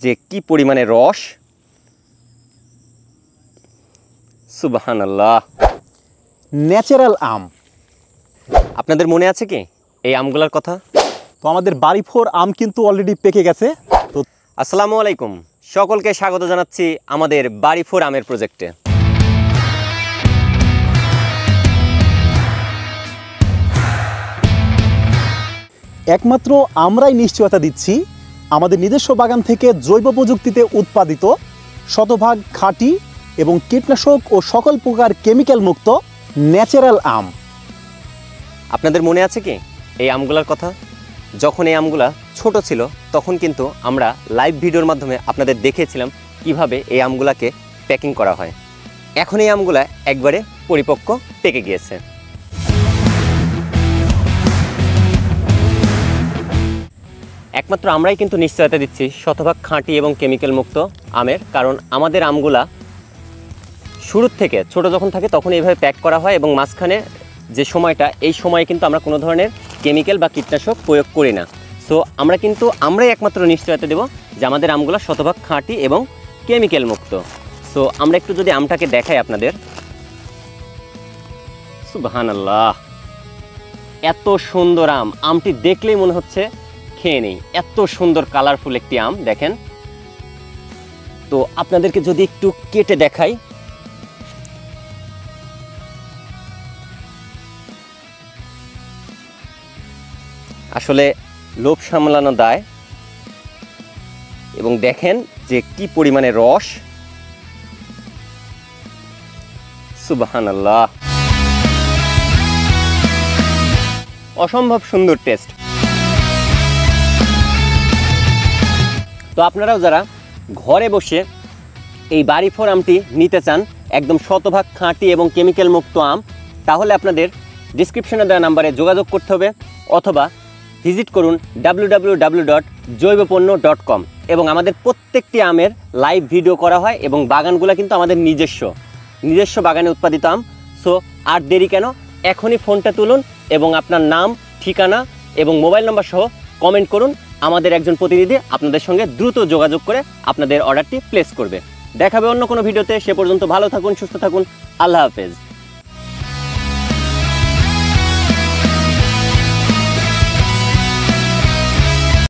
যে কি পরিমাণে রস, সুবহানাল্লাহ। ন্যাচারাল আম। আপনাদের মনে আছে কি এই আমগুলোর কথা? তো আমাদের বাড়ি ফোর আম কিন্তু অলরেডি পেকে গেছে। তো আসসালামু আলাইকুম, সকলকে স্বাগত জানাচ্ছি আমাদের বাড়ি ফোর আমের প্রজেক্টে। একমাত্র আমরাই নিশ্চয়তা দিচ্ছি আমাদের নিজস্ব বাগান থেকে জৈব প্রযুক্তিতে উৎপাদিত শতভাগ খাঁটি এবং কীটনাশক ও সকল প্রকার কেমিক্যাল মুক্ত ন্যাচারাল আম। আপনাদের মনে আছে কি এই আমগুলার কথা? যখন এই আমগুলা ছোট ছিল তখন কিন্তু আমরা লাইভ ভিডিওর মাধ্যমে আপনাদের দেখিয়েছিলাম কিভাবে এই আমগুলাকে প্যাকিং করা হয়। এখন এই আমগুলা একবারে পরিপক্ক পেকে গিয়েছে। একমাত্র আমরাই কিন্তু নিশ্চয়তা দিচ্ছি শতভাগ খাঁটি এবং কেমিক্যাল মুক্ত আমের, কারণ আমাদের আমগুলা শুরুর থেকে ছোট যখন থাকে তখন এইভাবে প্যাক করা হয় এবং মাঝখানে যে সময়টা, এই সময়ে কিন্তু আমরা কোনো ধরনের কেমিক্যাল বা কীটনাশক প্রয়োগ করি না। সো আমরাই একমাত্র নিশ্চয়তা দেব যে আমাদের আমগুলো শতভাগ খাঁটি এবং কেমিক্যাল মুক্ত। সো আমরা একটু যদি আমটাকে দেখাই আপনাদের, সুবহানাল্লাহ, এত সুন্দর আম, আমটি দেখলেই মনে হচ্ছে খেয়ে নেই, এত সুন্দর কালারফুল একটি আম দেখেন। তো আপনাদেরকে যদি একটু কেটে দেখাই, আসলে লোভ সামলানো দায়। এবং দেখেন যে কি পরিমাণে রস, সুবহানাল্লাহ, অসম্ভব সুন্দর টেস্ট। তো আপনারাও যারা ঘরে বসে এই বাড়ি ফোর আমটি নিতে চান, একদম শতভাগ খাঁটি এবং কেমিক্যাল মুক্ত আম, তাহলে আপনাদের ডিসক্রিপশনে দেওয়া নাম্বারে যোগাযোগ করতে হবে অথবা ভিজিট করুন www.joiboponna.com। এবং আমাদের প্রত্যেকটি আমের লাইভ ভিডিও করা হয় এবং বাগানগুলো কিন্তু আমাদের নিজস্ব বাগানে উৎপাদিত আম। সো আর দেরি কেন, এখনই ফোনটা তুলুন এবং আপনার নাম, ঠিকানা এবং মোবাইল নাম্বার সহ কমেন্ট করুন। আমাদের একজন প্রতিনিধি আপনাদের সঙ্গে দ্রুত যোগাযোগ করে আপনাদের অর্ডারটি প্লেস করবে। দেখাবে অন্য কোনো ভিডিওতে। সে পর্যন্ত ভালো থাকুন, সুস্থ থাকুন, আল্লাহ হাফেজ।